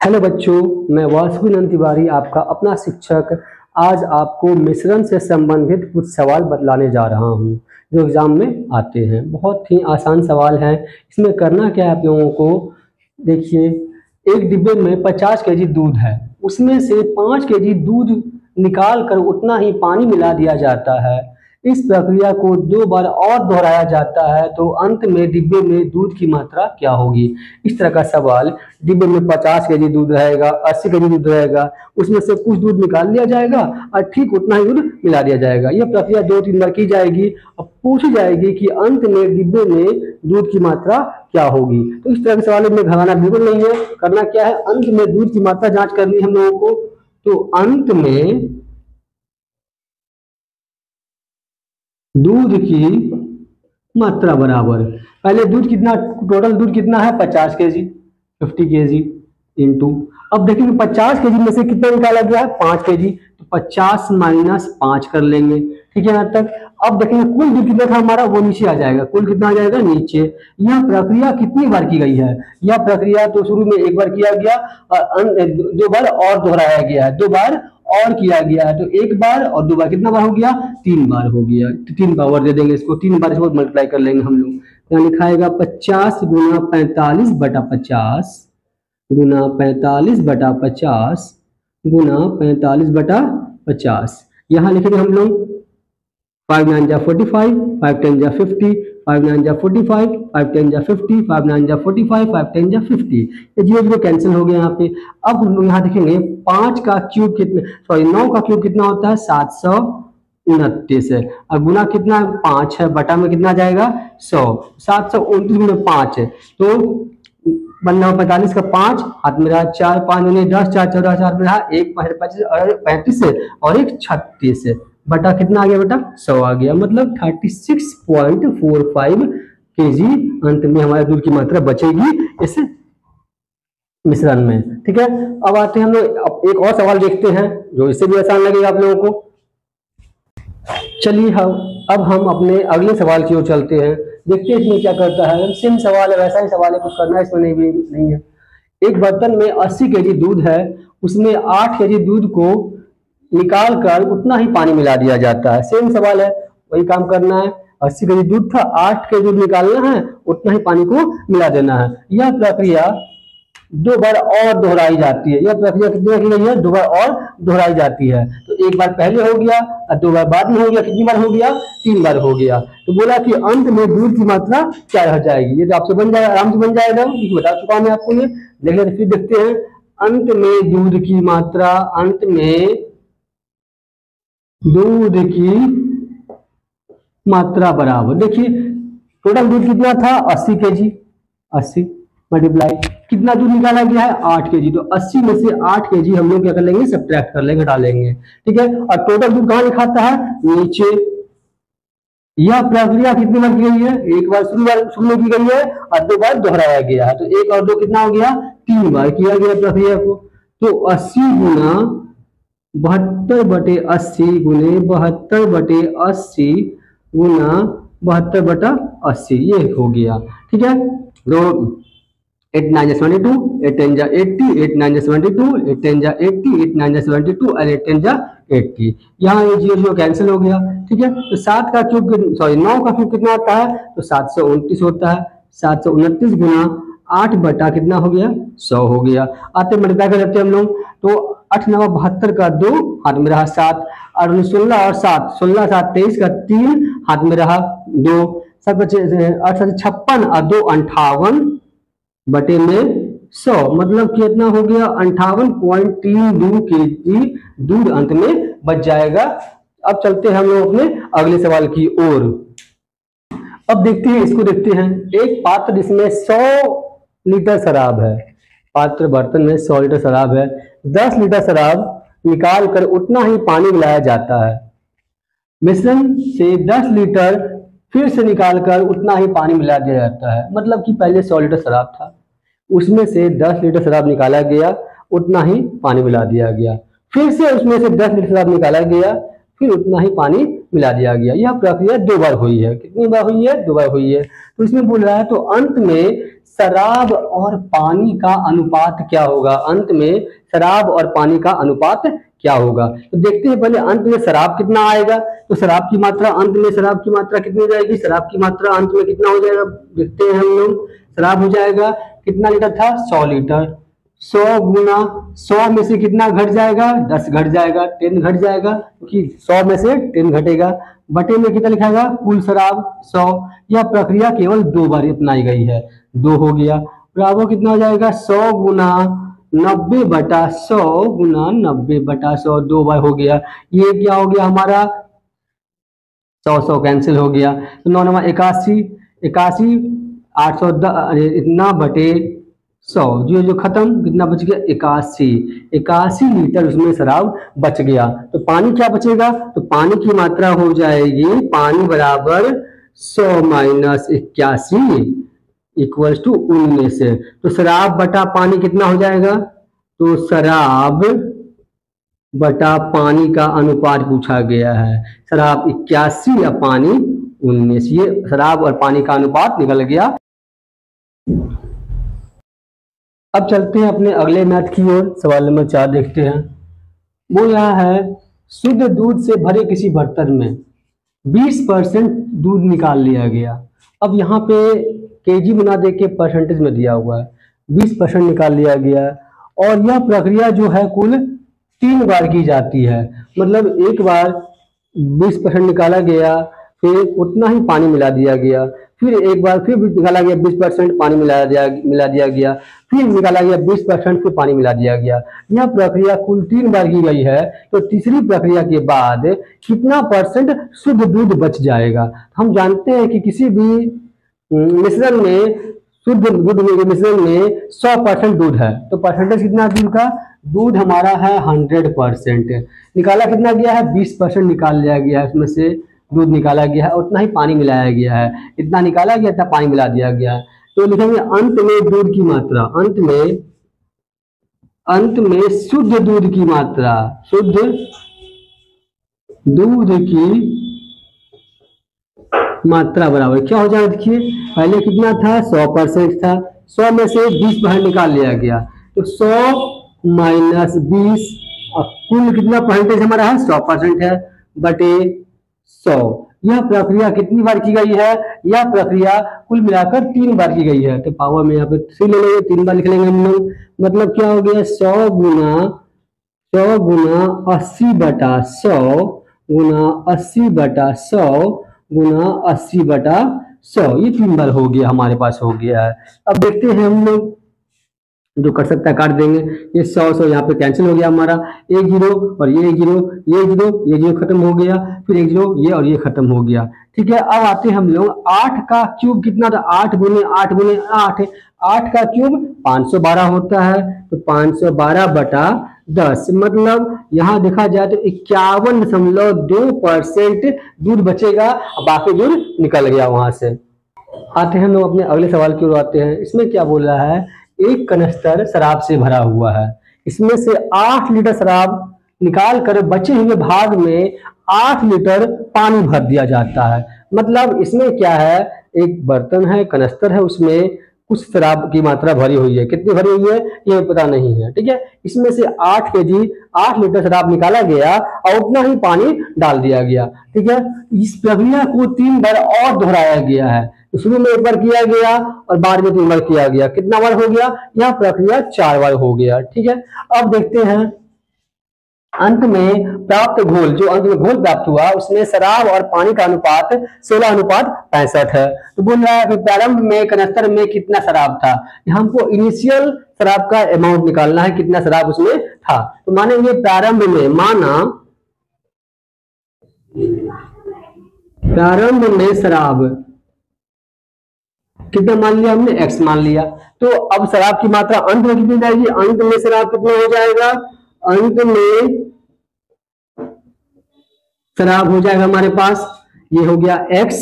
Hello बच्चों, मैं वासुदेव तिवारी आपका अपना शिक्षक आज आपको मिश्रण से संबंधित कुछ सवाल बतलाने जा रहा हूं जो एग्जाम में आते हैं। बहुत ही आसान सवाल है। इसमें करना क्या है आप लोगों को, देखिए एक डिब्बे में 50 केजी दूध है, उसमें से 5 केजी दूध निकाल कर उतना ही पानी मिला दिया जाता है। इस प्रक्रिया को 2 बार और दोहराया जाता है तो अंत में डिब्बे में दूध की मात्रा क्या होगी। इस तरह का सवाल। डिब्बे में 50 केजी दूध रहेगा, 80 केजी दूध रहेगा, उसमें से कुछ दूध निकाल लिया जाएगा और ठीक उतना ही दूध मिला दिया जाएगा। यह प्रक्रिया 2-3 बार की जाएगी और पूछी जाएगी कि अंत में डिब्बे में दूध की मात्रा क्या होगी। तो इस तरह के सवालों में घबराना बिल्कुल नहीं है। करना क्या है, अंत में दूध की मात्रा जांच करनी है हम लोगों को। तो अंत में दूध की मात्रा बराबर, पहले दूध कितना, टोटल दूध कितना है 50 केजी, 50 केजी इंटू, अब देखेंगे 50 केजी में से कितना निकाला गया है 5 केजी, तो 50 माइनस 5 कर लेंगे। ठीक है यहाँ तक। अब देखेंगे कुल दूध कितना था हमारा, वो नीचे आ जाएगा। कुल कितना आ जाएगा नीचे। यह प्रक्रिया कितनी बार की गई है, यह प्रक्रिया तो शुरू में एक बार किया गया और 2 बार और दोहराया गया है, 2 बार और किया गया है। तो 1 बार और 2 बार कितना बार हो गया, 3 बार हो गया। तो 3 पावर दे देंगे इसको, 3 बार इसको मल्टीप्लाई कर लेंगे हम लोग। यहाँ लिखाएगा 50 गुना 45 बटा 50 गुना 45 बटा 50 गुना 45 बटा 50। यहाँ लिखेंगे हम लोग 5 9 जा 45, 5 10 जा 50, 5 9 जा 45, 5 10 जा 50, 5 9 जा 45, 5 10 जा 50। ये जीरो जीरो कैंसिल हो गया यहाँ पे। अब हम लोग यहाँ देखेंगे 5 का क्यूब कितना, सॉरी 9 का क्यूब कितना होता है 729 है। और गुना कितना 5 है, बटा में कितना जाएगा 100, 729 गुना 5 है तो 45 का 5 हाथ में रहा 4, 5 गुने 10, 4 14 4 में रहा 1 5 25 और 35 है और एक 36 है। बटा कितना आ गया बेटा 100 आ गया, मतलब 36.45 केजी अंत में हमारे दूध की मात्रा बचेगी इस मिश्रण में। ठीक है। अब आते हैं हम लोग एक और सवाल देखते हैं जो इससे भी आसान लगेगा आप लोगों को। चलिए अब हम अपने अगले सवाल की ओर चलते हैं, देखते हैं इसमें क्या करता है। सेम सवाल है, वैसा ही सवाल है, कुछ करना है इसमें नहीं है। एक बर्तन में 80 केजी दूध है, उसमें 8 केजी दूध को निकाल कर उतना ही पानी मिला दिया जाता है। सेम सवाल है, वही काम करना है। 80 केजी दूध था, 8 केजी दूध निकालना है, उतना ही पानी को मिला देना है। यह प्रक्रिया 2 बार और दोहराई जाती है। यह प्रक्रिया कितनी बार की गई है, 2 बार और दोहराई जाती है। तो 1 बार पहले हो गया और 2 बार बाद में हो गया। कितनी बार हो गया, 3 बार हो गया। तो बोला कि अंत में दूध की मात्रा क्या रह जाएगी। ये तो आपसे बन जाएगा, आराम से बन जाएगा, बता चुका हूं मैं आपको। ये देख लेते, फिर देखते हैं। अंत में दूध की मात्रा, अंत में दूध की मात्रा बराबर, देखिए टोटल दूध कितना था 80 केजी, 80 मल्टीप्लाई कितना दूध निकाला गया है 8 केजी, तो 80 में से 8 केजी हम लोग क्या कर लेंगे, सब्ट्रैक्ट कर लेंगे, घटा लेंगे। ठीक है। और टोटल दूध कहाँ लिखाता है, नीचे। यह प्रक्रिया कितनी बार की गई है, 1 बार शुरू में की गई है और 2 बार दोहराया गया है। तो 1 और 2 कितना हो गया, 3 बार किया गया प्रक्रिया को। तो 80 गुना 72 बटे 80 गुने 72 बटे 80 गुना 72 बटा 80, ये हो गया। ठीक है। तो 8 9 जा 22, 8 10 जा 80, 8 9 जा 22, 8 10 जा 80, 8 9 जा 22 और 8 10 जा 80। यहाँ ये जीरो कैंसिल हो गया। ठीक है। तो 7 का क्यूब, सॉरी 9 का क्यूब कितना होता है, तो 729 होता है। 729 गुना 8 बटा कितना हो गया, 100 हो गया। आते मल्टीप्लाई कर लेते हैं हम लोग। तो 8 9 72 का 2 हाथ में रहा 7 और 16 और 7, 16 7 23 का 3 हाथ में रहा 2, सब बचे 8 7 56 और 2 58 बटे में 100, मतलब कितना हो गया 58.32 केजी दूध अंत में बच जाएगा। अब चलते हैं हम लोग अपने अगले सवाल की ओर। अब देखते हैं, इसको देखते हैं। एक पात्र जिसमें 100 लीटर शराब है, पात्र बर्तन में 100 लीटर शराब है, 10 लीटर शराब निकाल कर उतना ही पानी मिलाया जाता है। मिश्रण से 10 लीटर फिर से निकाल कर उतना ही पानी मिला दिया जाता है। मतलब कि पहले 100 लीटर शराब था, उसमें से 10 लीटर शराब निकाला गया, उतना ही पानी मिला दिया गया। फिर से उसमें से 10 लीटर शराब निकाला गया, फिर उतना ही पानी मिला दिया गया। यह प्रक्रिया 2 बार हुई है। कितनी बार हुई है, 2 बार हुई है। तो इसमें बोल रहा है तो अंत में शराब और पानी का अनुपात क्या होगा, अंत में शराब और पानी का अनुपात क्या होगा। तो देखते हैं पहले अंत में शराब कितना आएगा। तो शराब की मात्रा, अंत में शराब की मात्रा कितनी हो जाएगी, शराब की मात्रा अंत में कितना हो जाएगा, देखते हैं हम लोग। शराब हो जाएगा कितना लीटर था, 100 लीटर। 100 गुना 100 में से कितना घट जाएगा, 10 घट जाएगा, 10 घट जाएगा, क्योंकि 100 में से 10 घटेगा। बटे में कितना लिखाएगा, कुल शराब 100। यह प्रक्रिया केवल 2 बार अपनाई गई है, 2 हो गया। बराबर कितना हो जाएगा, 100 गुना 90/100 गुना 90/100, 2 बार हो गया। ये क्या हो गया हमारा, 100 कैंसिल हो गया। तो 9 नंबर 81, 810 इतना बटे 100, जो खत्म, कितना बच गया, 81 लीटर उसमें शराब बच गया। तो पानी क्या बचेगा, तो पानी की मात्रा हो जाएगी, पानी बराबर 100 माइनस 81 इक्वल्स टू 19। तो शराब बटा पानी कितना हो जाएगा, तो शराब बटा पानी का अनुपात पूछा गया है, शराब 81 या पानी 19। ये शराब और पानी का अनुपात निकल गया। अब चलते हैं अपने अगले मैथ की ओर। सवाल नंबर 4 देखते हैं। वो यह है, शुद्ध दूध से भरे किसी बर्तन में 20% दूध निकाल लिया गया। अब यहाँ पे केजी बना दे के परसेंटेज में दिया हुआ है, 20% निकाल लिया गया और यह प्रक्रिया जो है कुल 3 बार की जाती है। मतलब एक बार 20% निकाला गया, फिर उतना ही पानी मिला दिया गया, फिर एक बार फिर निकाला गया 20% पानी मिला दिया गया, फिर निकाला गया 20% फिर पानी मिला दिया गया। यह प्रक्रिया कुल 3 बार की गई है। तो तीसरी प्रक्रिया के बाद कितना परसेंट शुद्ध दूध बच जाएगा। हम जानते हैं कि किसी भी मिश्रण में, शुद्ध दूध के मिश्रण में 100% दूध है, तो परसेंटेज कितना दूध का, दूध हमारा है 100%। निकाला कितना गया है, 20% निकाल लिया गया है, उसमें से दूध निकाला गया है, उतना ही पानी मिलाया गया है, इतना निकाला गया इतना पानी मिला दिया गया है। तो लिखेंगे अंत में दूध की मात्रा, अंत में शुद्ध दूध की मात्रा, शुद्ध दूध की मात्रा बराबर क्या हो जाएगा, देखिए पहले कितना था, 100% था, 100 में से 20% निकाल लिया गया, तो 100 माइनस 20 और कुल कितना परसेंटेज हमारा है, 100% है, बटे 100। यह प्रक्रिया कितनी बार की गई है, यह प्रक्रिया कुल मिलाकर 3 बार की गई है। तो पावर में यहाँ पे 3 ले लेंगे, 3 बार लिख लेंगे हम लोग। मतलब क्या हो गया, 100 गुना 80/100 गुना 80/100 गुना 80/100, ये 3 बार हो गया, हमारे पास हो गया है। अब देखते हैं हम लोग, जो कर सकता है काट देंगे, ये 100 यहाँ पे कैंसिल हो गया हमारा, 1 0 और ये 1 0, ये 0 खत्म हो गया, फिर 1 0 ये और ये खत्म हो गया। ठीक है, अब आते हैं हम लोग 8 का क्यूब कितना था, 8 गुने 8 गुने 8, 8 का क्यूब 512 होता है, तो 512/10, मतलब यहाँ देखा जाए तो 51.2% दूध बचेगा, बाकी दूध निकल गया वहां से। आते हैं हम लोग अपने अगले सवाल की ओर आते हैं। इसमें क्या बोल रहा है, एक कनस्तर शराब से भरा हुआ है, इसमें से 8 लीटर शराब निकाल कर बचे हुए भाग में 8 लीटर पानी भर दिया जाता है। मतलब इसमें क्या है, एक बर्तन है, कनस्तर है, उसमें कुछ शराब की मात्रा भरी हुई है, कितनी भरी हुई है ये पता नहीं है। ठीक है, इसमें से 8 केजी 8 लीटर शराब निकाला गया और उतना ही पानी डाल दिया गया। ठीक है, इस प्रक्रिया को 3 बार और दोहराया गया है। शुरू में 1 बार किया गया और बाद में 3 बार किया गया, कितना बार हो गया, यह प्रक्रिया 4 बार हो गया। ठीक है, अब देखते हैं अंत में प्राप्त घोल, जो अंत में घोल प्राप्त हुआ उसमें शराब और पानी का अनुपात 16:65 है। तो बोल रहा है कि प्रारंभ में कनस्तर में कितना शराब था, हमको इनिशियल शराब का अमाउंट निकालना है, कितना शराब उसमें था। तो मानेंगे प्रारंभ में, माना प्रारंभ में शराब कितना मान लिया हमने, x मान लिया। तो अब शराब की मात्रा अंत में कितनी जाएगी, अंत में शराब कितना हो जाएगा, अंत में शराब हो जाएगा हमारे पास, ये हो गया x,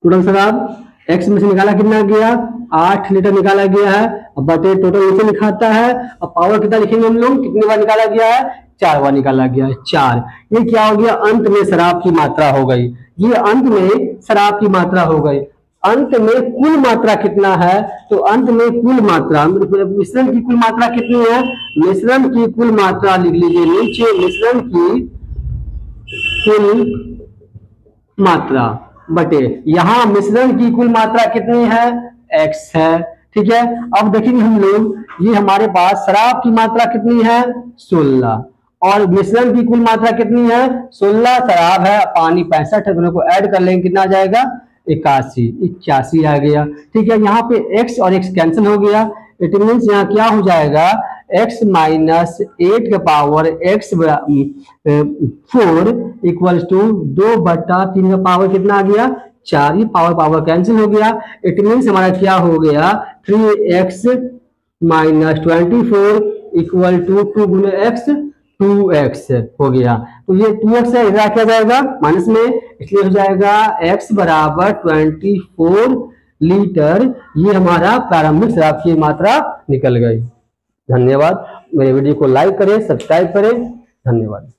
टोटल शराब x में से निकाला कितना गया, 8 लीटर निकाला गया है, बटे टोटल नीचे लिखाता है, और पावर कितना लिखेंगे हम लोग, कितनी बार निकाला गया है, 4 बार निकाला गया है, 4। ये क्या हो गया, अंत में शराब की मात्रा हो गई, ये अंत में शराब की मात्रा हो गई। अंत में कुल मात्रा कितना है, तो अंत में कुल मात्रा, मिश्रण की कुल मात्रा कितनी है, मिश्रण की कुल मात्रा लिख लीजिए नीचे, मिश्रण की कुल मात्रा बटे यहाँ मिश्रण की कुल मात्रा कितनी है, x है। ठीक है, अब देखेंगे हम लोग, ये हमारे पास शराब की मात्रा कितनी है, 16, और मिश्रण की कुल मात्रा कितनी है, 16 शराब है, पानी 65 है, दोनों को ऐड कर लेंगे कितना आ जाएगा, 81 आ गया। ठीक है, यहाँ पे x और x कैंसिल हो गया, इट मीन्स यहाँ क्या हो जाएगा, x माइनस 8 का पावर x 4 इक्वल टू 2/3 का पावर कितना आ गया, 4, ही पावर कैंसिल हो गया। इट मीन्स हमारा क्या हो गया, 3x माइनस 24 इक्वल टू 2 गुने x 2x हो गया। तो ये 2x है, इधर क्या जाएगा माइनस में, इसलिए हो जाएगा x बराबर 24 लीटर। ये हमारा प्रारंभिक शराब की मात्रा निकल गई। धन्यवाद। मेरे वीडियो को लाइक करें, सब्सक्राइब करें। धन्यवाद।